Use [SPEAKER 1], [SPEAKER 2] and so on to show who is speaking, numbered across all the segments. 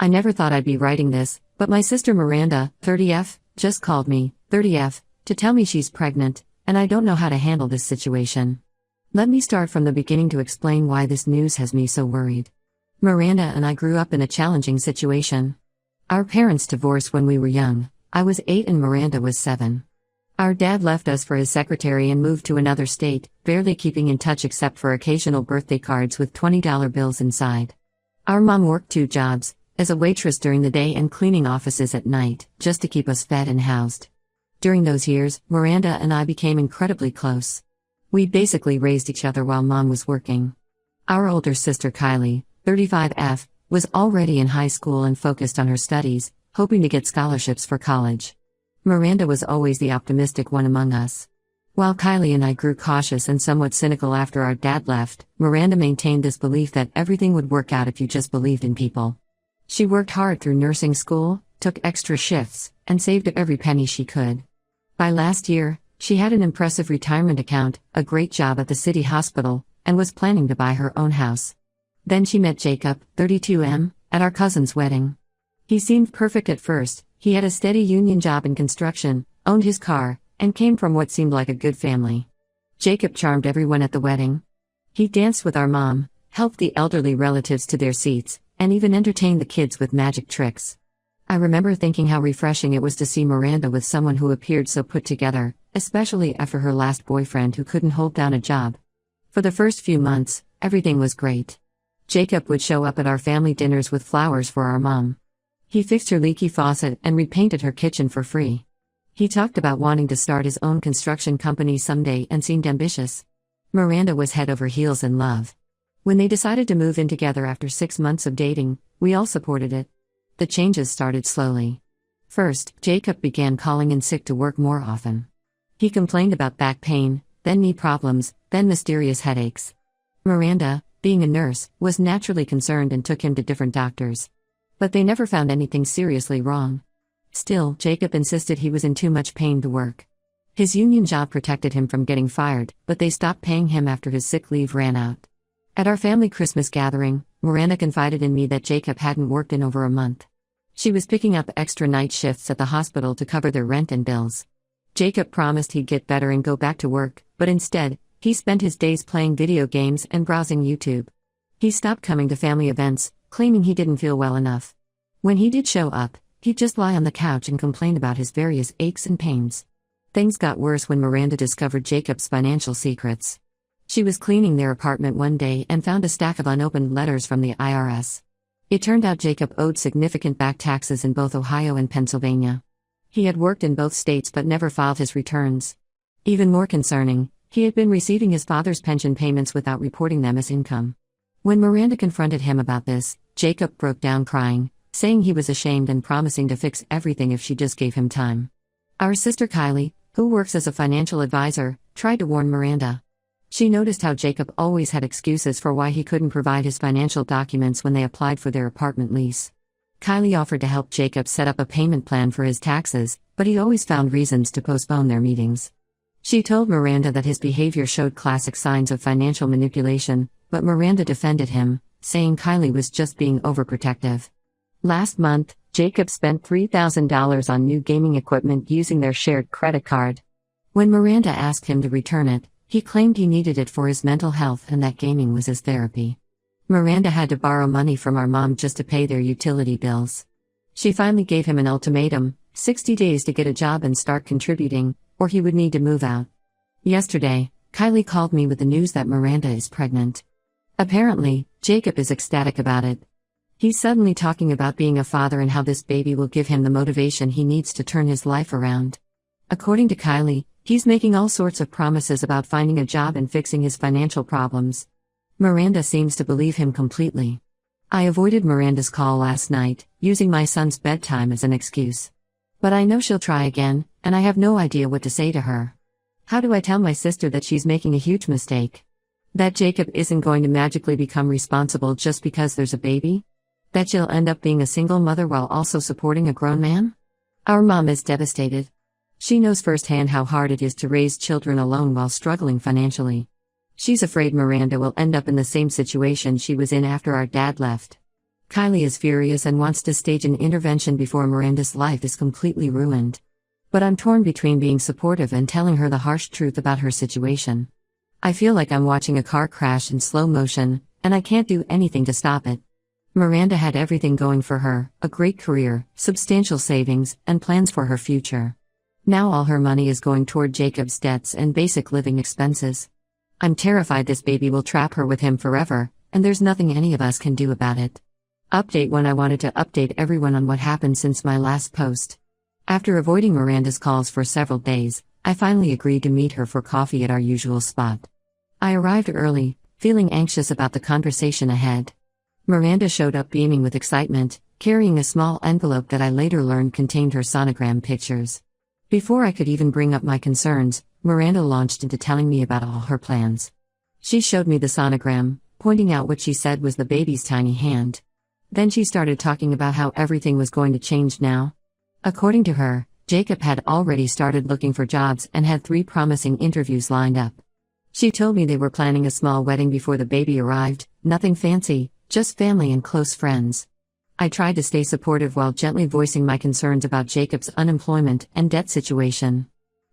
[SPEAKER 1] I never thought I'd be writing this, but my sister Miranda, 30F, just called me, 30F, to tell me she's pregnant, and I don't know how to handle this situation. Let me start from the beginning to explain why this news has me so worried. Miranda and I grew up in a challenging situation. Our parents divorced when we were young. I was 8 and Miranda was 7. Our dad left us for his secretary and moved to another state, barely keeping in touch except for occasional birthday cards with $20 bills inside. Our mom worked 2 jobs, as a waitress during the day and cleaning offices at night, just to keep us fed and housed. During those years, Miranda and I became incredibly close. We basically raised each other while Mom was working. Our older sister Kylie, 35F, was already in high school and focused on her studies, hoping to get scholarships for college. Miranda was always the optimistic one among us. While Kylie and I grew cautious and somewhat cynical after our dad left, Miranda maintained this belief that everything would work out if you just believed in people. She worked hard through nursing school, took extra shifts, and saved every penny she could. By last year, she had an impressive retirement account, a great job at the city hospital, and was planning to buy her own house. Then she met Jacob, 32M, at our cousin's wedding. He seemed perfect at first. He had a steady union job in construction, owned his car, and came from what seemed like a good family. Jacob charmed everyone at the wedding. He danced with our mom, helped the elderly relatives to their seats, and even entertained the kids with magic tricks. I remember thinking how refreshing it was to see Miranda with someone who appeared so put together, especially after her last boyfriend who couldn't hold down a job. For the first few months, everything was great. Jacob would show up at our family dinners with flowers for our mom. He fixed her leaky faucet and repainted her kitchen for free. He talked about wanting to start his own construction company someday and seemed ambitious. Miranda was head over heels in love. When they decided to move in together after 6 months of dating, we all supported it. The changes started slowly. First, Jacob began calling in sick to work more often. He complained about back pain, then knee problems, then mysterious headaches. Miranda, being a nurse, was naturally concerned and took him to different doctors. But they never found anything seriously wrong. Still, Jacob insisted he was in too much pain to work. His union job protected him from getting fired, but they stopped paying him after his sick leave ran out. At our family Christmas gathering, Miranda confided in me that Jacob hadn't worked in over a month. She was picking up extra night shifts at the hospital to cover their rent and bills. Jacob promised he'd get better and go back to work, but instead, he spent his days playing video games and browsing YouTube. He stopped coming to family events, claiming he didn't feel well enough. When he did show up, he'd just lie on the couch and complain about his various aches and pains. Things got worse when Miranda discovered Jacob's financial secrets. She was cleaning their apartment one day and found a stack of unopened letters from the IRS. It turned out Jacob owed significant back taxes in both Ohio and Pennsylvania. He had worked in both states but never filed his returns. Even more concerning, he had been receiving his father's pension payments without reporting them as income. When Miranda confronted him about this, Jacob broke down crying, saying he was ashamed and promising to fix everything if she just gave him time. Our sister Kylie, who works as a financial advisor, tried to warn Miranda. She noticed how Jacob always had excuses for why he couldn't provide his financial documents when they applied for their apartment lease. Kylie offered to help Jacob set up a payment plan for his taxes, but he always found reasons to postpone their meetings. She told Miranda that his behavior showed classic signs of financial manipulation, but Miranda defended him, saying Kylie was just being overprotective. Last month, Jacob spent $3,000 on new gaming equipment using their shared credit card. When Miranda asked him to return it, he claimed he needed it for his mental health and that gaming was his therapy. Miranda had to borrow money from our mom just to pay their utility bills. She finally gave him an ultimatum, 60 days to get a job and start contributing, or he would need to move out. Yesterday, Kylie called me with the news that Miranda is pregnant. Apparently, Jacob is ecstatic about it. He's suddenly talking about being a father and how this baby will give him the motivation he needs to turn his life around. According to Kylie, he's making all sorts of promises about finding a job and fixing his financial problems. Miranda seems to believe him completely. I avoided Miranda's call last night, using my son's bedtime as an excuse. But I know she'll try again, and I have no idea what to say to her. How do I tell my sister that she's making a huge mistake? That Jacob isn't going to magically become responsible just because there's a baby? That she'll end up being a single mother while also supporting a grown man? Our mom is devastated. She knows firsthand how hard it is to raise children alone while struggling financially. She's afraid Miranda will end up in the same situation she was in after our dad left. Kylie is furious and wants to stage an intervention before Miranda's life is completely ruined. But I'm torn between being supportive and telling her the harsh truth about her situation. I feel like I'm watching a car crash in slow motion, and I can't do anything to stop it. Miranda had everything going for her, a great career, substantial savings, and plans for her future. Now all her money is going toward Jacob's debts and basic living expenses. I'm terrified this baby will trap her with him forever, and there's nothing any of us can do about it. Update: when I wanted to update everyone on what happened since my last post. After avoiding Miranda's calls for several days, I finally agreed to meet her for coffee at our usual spot. I arrived early, feeling anxious about the conversation ahead. Miranda showed up beaming with excitement, carrying a small envelope that I later learned contained her sonogram pictures. Before I could even bring up my concerns, Miranda launched into telling me about all her plans. She showed me the sonogram, pointing out what she said was the baby's tiny hand. Then she started talking about how everything was going to change now. According to her, Jacob had already started looking for jobs and had 3 promising interviews lined up. She told me they were planning a small wedding before the baby arrived, nothing fancy, just family and close friends. I tried to stay supportive while gently voicing my concerns about Jacob's unemployment and debt situation.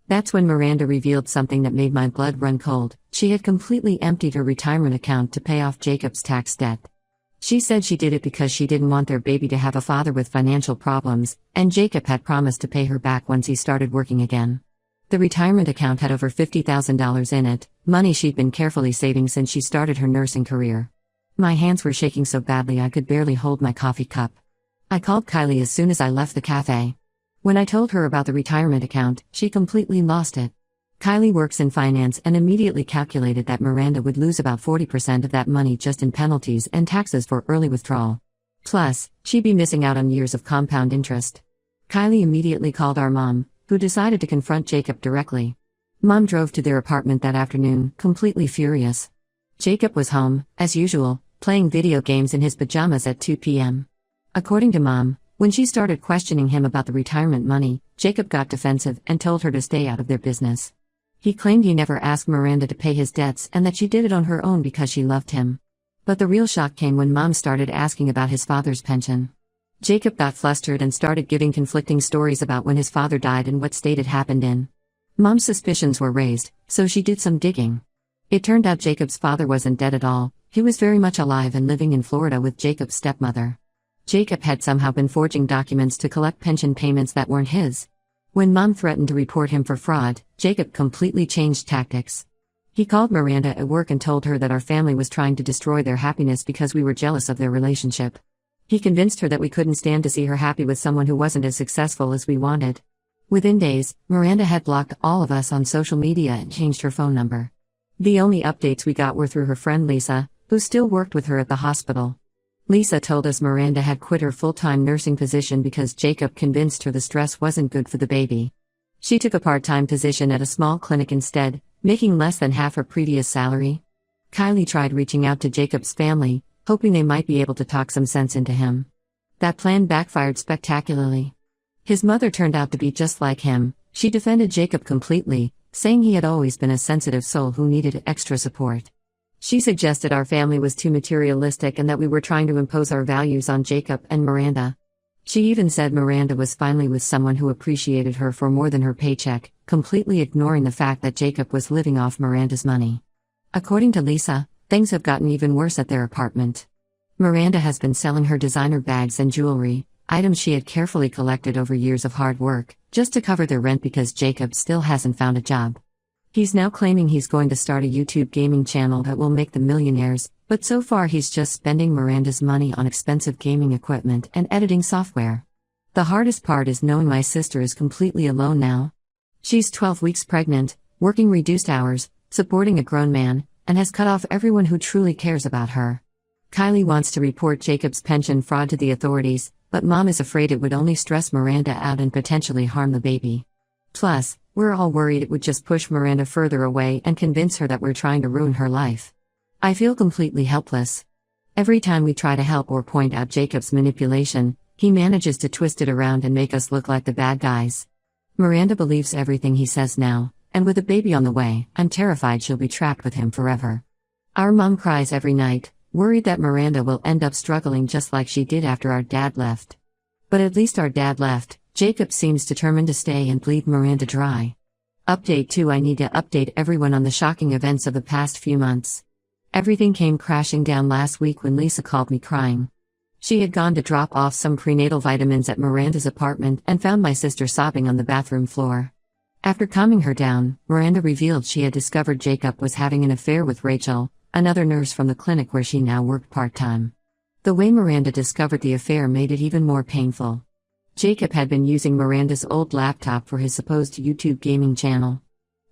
[SPEAKER 1] That's when Miranda revealed something that made my blood run cold. She had completely emptied her retirement account to pay off Jacob's tax debt. She said she did it because she didn't want their baby to have a father with financial problems, and Jacob had promised to pay her back once he started working again. The retirement account had over $50,000 in it, money she'd been carefully saving since she started her nursing career. My hands were shaking so badly I could barely hold my coffee cup. I called Kylie as soon as I left the cafe. When I told her about the retirement account, she completely lost it. Kylie works in finance and immediately calculated that Miranda would lose about 40% of that money just in penalties and taxes for early withdrawal. Plus, she'd be missing out on years of compound interest. Kylie immediately called our mom, who decided to confront Jacob directly. Mom drove to their apartment that afternoon, completely furious. Jacob was home, as usual, playing video games in his pajamas at 2 p.m. According to Mom, when she started questioning him about the retirement money, Jacob got defensive and told her to stay out of their business. He claimed he never asked Miranda to pay his debts and that she did it on her own because she loved him. But the real shock came when Mom started asking about his father's pension. Jacob got flustered and started giving conflicting stories about when his father died and what state it happened in. Mom's suspicions were raised, so she did some digging. It turned out Jacob's father wasn't dead at all, he was very much alive and living in Florida with Jacob's stepmother. Jacob had somehow been forging documents to collect pension payments that weren't his. When Mom threatened to report him for fraud, Jacob completely changed tactics. He called Miranda at work and told her that our family was trying to destroy their happiness because we were jealous of their relationship. He convinced her that we couldn't stand to see her happy with someone who wasn't as successful as we wanted. Within days, Miranda had blocked all of us on social media and changed her phone number. The only updates we got were through her friend Lisa, who still worked with her at the hospital. Lisa told us Miranda had quit her full-time nursing position because Jacob convinced her the stress wasn't good for the baby. She took a part-time position at a small clinic instead, making less than half her previous salary. Kylie tried reaching out to Jacob's family, hoping they might be able to talk some sense into him. That plan backfired spectacularly. His mother turned out to be just like him. She defended Jacob completely, saying he had always been a sensitive soul who needed extra support. She suggested our family was too materialistic and that we were trying to impose our values on Jacob and Miranda. She even said Miranda was finally with someone who appreciated her for more than her paycheck, completely ignoring the fact that Jacob was living off Miranda's money. According to Lisa, things have gotten even worse at their apartment. Miranda has been selling her designer bags and jewelry, items she had carefully collected over years of hard work, just to cover their rent because Jacob still hasn't found a job. He's now claiming he's going to start a YouTube gaming channel that will make them millionaires, but so far he's just spending Miranda's money on expensive gaming equipment and editing software. The hardest part is knowing my sister is completely alone now. She's 12 weeks pregnant, working reduced hours, supporting a grown man, and has cut off everyone who truly cares about her. Kylie wants to report Jacob's pension fraud to the authorities, but Mom is afraid it would only stress Miranda out and potentially harm the baby. Plus, we're all worried it would just push Miranda further away and convince her that we're trying to ruin her life. I feel completely helpless. Every time we try to help or point out Jacob's manipulation, he manages to twist it around and make us look like the bad guys. Miranda believes everything he says now, and with a baby on the way, I'm terrified she'll be trapped with him forever. Our mom cries every night, worried that Miranda will end up struggling just like she did after our dad left. But at least our dad left. Jacob seems determined to stay and bleed Miranda dry. Update 2. I need to update everyone on the shocking events of the past few months. Everything came crashing down last week when Lisa called me crying. She had gone to drop off some prenatal vitamins at Miranda's apartment and found my sister sobbing on the bathroom floor. After calming her down, Miranda revealed she had discovered Jacob was having an affair with Rachel, another nurse from the clinic where she now worked part-time. The way Miranda discovered the affair made it even more painful. Jacob had been using Miranda's old laptop for his supposed YouTube gaming channel.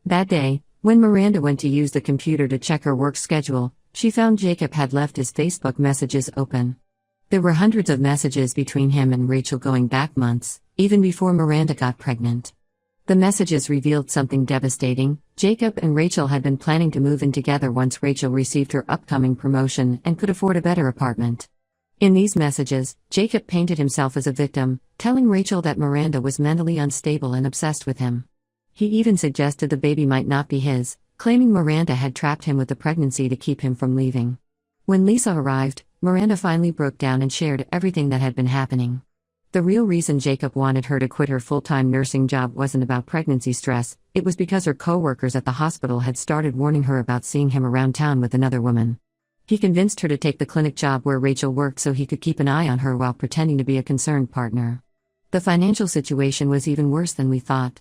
[SPEAKER 1] That day, when Miranda went to use the computer to check her work schedule, she found Jacob had left his Facebook messages open. There were hundreds of messages between him and Rachel going back months, even before Miranda got pregnant. The messages revealed something devastating. Jacob and Rachel had been planning to move in together once Rachel received her upcoming promotion and could afford a better apartment. In these messages, Jacob painted himself as a victim, telling Rachel that Miranda was mentally unstable and obsessed with him. He even suggested the baby might not be his, claiming Miranda had trapped him with the pregnancy to keep him from leaving. When Lisa arrived, Miranda finally broke down and shared everything that had been happening. The real reason Jacob wanted her to quit her full-time nursing job wasn't about pregnancy stress, it was because her co-workers at the hospital had started warning her about seeing him around town with another woman. He convinced her to take the clinic job where Rachel worked so he could keep an eye on her while pretending to be a concerned partner. The financial situation was even worse than we thought.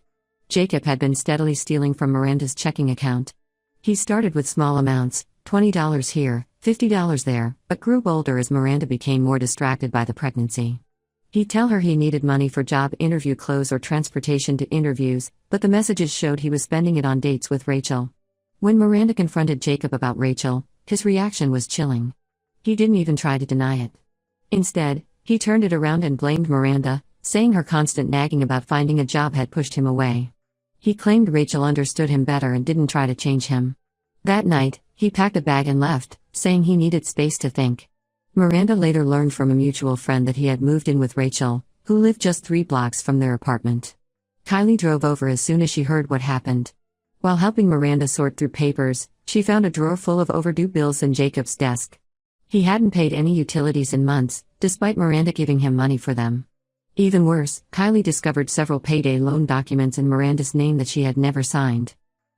[SPEAKER 1] Jacob had been steadily stealing from Miranda's checking account. He started with small amounts, $20 here, $50 there, but grew bolder as Miranda became more distracted by the pregnancy. He'd tell her he needed money for job interview clothes or transportation to interviews, but the messages showed he was spending it on dates with Rachel. When Miranda confronted Jacob about Rachel, his reaction was chilling. He didn't even try to deny it. Instead, he turned it around and blamed Miranda, saying her constant nagging about finding a job had pushed him away. He claimed Rachel understood him better and didn't try to change him. That night, he packed a bag and left, saying he needed space to think. Miranda later learned from a mutual friend that he had moved in with Rachel, who lived just 3 blocks from their apartment. Kylie drove over as soon as she heard what happened. While helping Miranda sort through papers, she found a drawer full of overdue bills in Jacob's desk. He hadn't paid any utilities in months, despite Miranda giving him money for them. Even worse, Kylie discovered several payday loan documents in Miranda's name that she had never signed.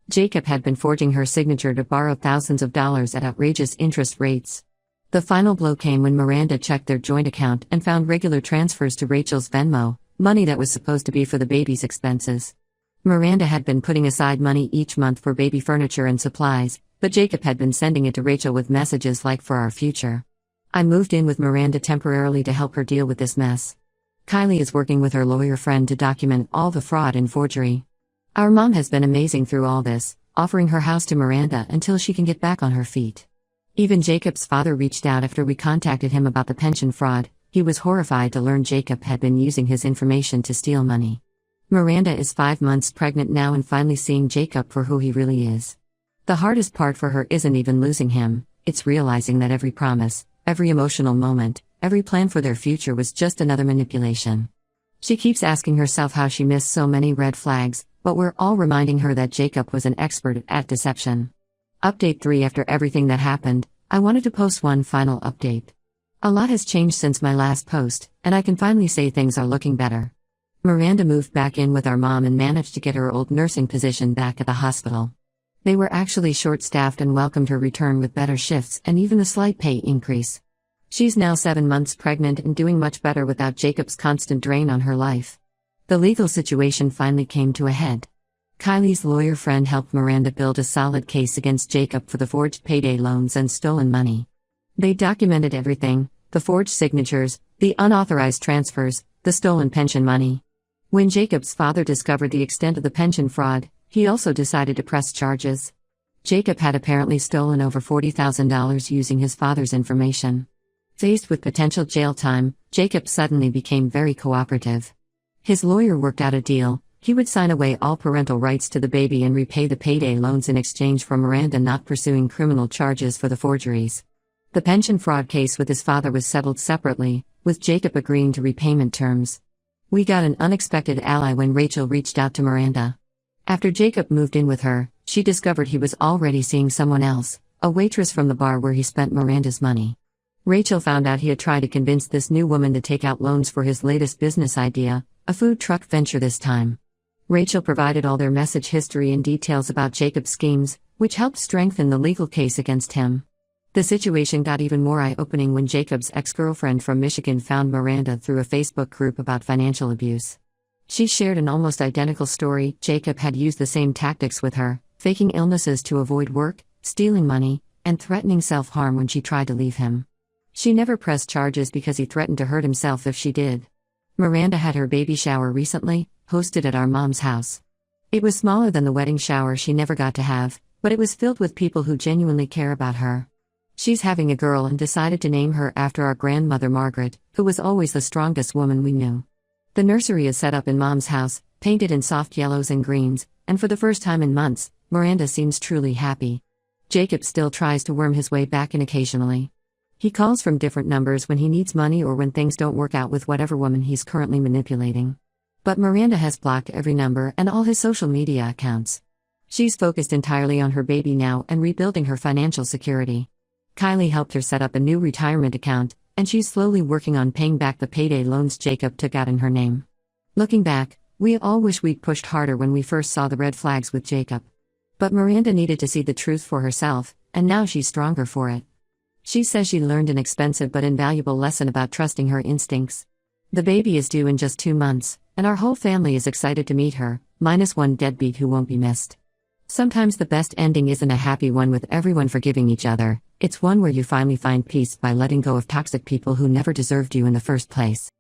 [SPEAKER 1] Jacob had been forging her signature to borrow thousands of dollars at outrageous interest rates. The final blow came when Miranda checked their joint account and found regular transfers to Rachel's Venmo, money that was supposed to be for the baby's expenses. Miranda had been putting aside money each month for baby furniture and supplies, but Jacob had been sending it to Rachel with messages like "for our future." I moved in with Miranda temporarily to help her deal with this mess. Kylie is working with her lawyer friend to document all the fraud and forgery. Our mom has been amazing through all this, offering her house to Miranda until she can get back on her feet. Even Jacob's father reached out after we contacted him about the pension fraud. He was horrified to learn Jacob had been using his information to steal money. Miranda is 5 months pregnant now and finally seeing Jacob for who he really is. The hardest part for her isn't even losing him, it's realizing that every promise, every emotional moment, every plan for their future was just another manipulation. She keeps asking herself how she missed so many red flags, but we're all reminding her that Jacob was an expert at deception. Update 3. After everything that happened, I wanted to post one final update. A lot has changed since my last post, and I can finally say things are looking better. Miranda moved back in with our mom and managed to get her old nursing position back at the hospital. They were actually short-staffed and welcomed her return with better shifts and even a slight pay increase. She's now 7 months pregnant and doing much better without Jacob's constant drain on her life. The legal situation finally came to a head. Kylie's lawyer friend helped Miranda build a solid case against Jacob for the forged payday loans and stolen money. They documented everything: the forged signatures, the unauthorized transfers, the stolen pension money. When Jacob's father discovered the extent of the pension fraud, he also decided to press charges. Jacob had apparently stolen over $40,000 using his father's information. Faced with potential jail time, Jacob suddenly became very cooperative. His lawyer worked out a deal: he would sign away all parental rights to the baby and repay the payday loans in exchange for Miranda not pursuing criminal charges for the forgeries. The pension fraud case with his father was settled separately, with Jacob agreeing to repayment terms. We got an unexpected ally when Rachel reached out to Miranda. After Jacob moved in with her, she discovered he was already seeing someone else, a waitress from the bar where he spent Miranda's money. Rachel found out he had tried to convince this new woman to take out loans for his latest business idea, a food truck venture this time. Rachel provided all their message history and details about Jacob's schemes, which helped strengthen the legal case against him. The situation got even more eye-opening when Jacob's ex-girlfriend from Michigan found Miranda through a Facebook group about financial abuse. She shared an almost identical story. Jacob had used the same tactics with her, faking illnesses to avoid work, stealing money, and threatening self-harm when she tried to leave him. She never pressed charges because he threatened to hurt himself if she did. Miranda had her baby shower recently, hosted at our mom's house. It was smaller than the wedding shower she never got to have, but it was filled with people who genuinely care about her. She's having a girl and decided to name her after our grandmother Margaret, who was always the strongest woman we knew. The nursery is set up in Mom's house, painted in soft yellows and greens, and for the first time in months, Miranda seems truly happy. Jacob still tries to worm his way back in occasionally. He calls from different numbers when he needs money or when things don't work out with whatever woman he's currently manipulating. But Miranda has blocked every number and all his social media accounts. She's focused entirely on her baby now and rebuilding her financial security. Kylie helped her set up a new retirement account, and she's slowly working on paying back the payday loans Jacob took out in her name. Looking back, we all wish we'd pushed harder when we first saw the red flags with Jacob. But Miranda needed to see the truth for herself, and now she's stronger for it. She says she learned an expensive but invaluable lesson about trusting her instincts. The baby is due in just 2 months, and our whole family is excited to meet her, minus one deadbeat who won't be missed. Sometimes the best ending isn't a happy one with everyone forgiving each other, it's one where you finally find peace by letting go of toxic people who never deserved you in the first place.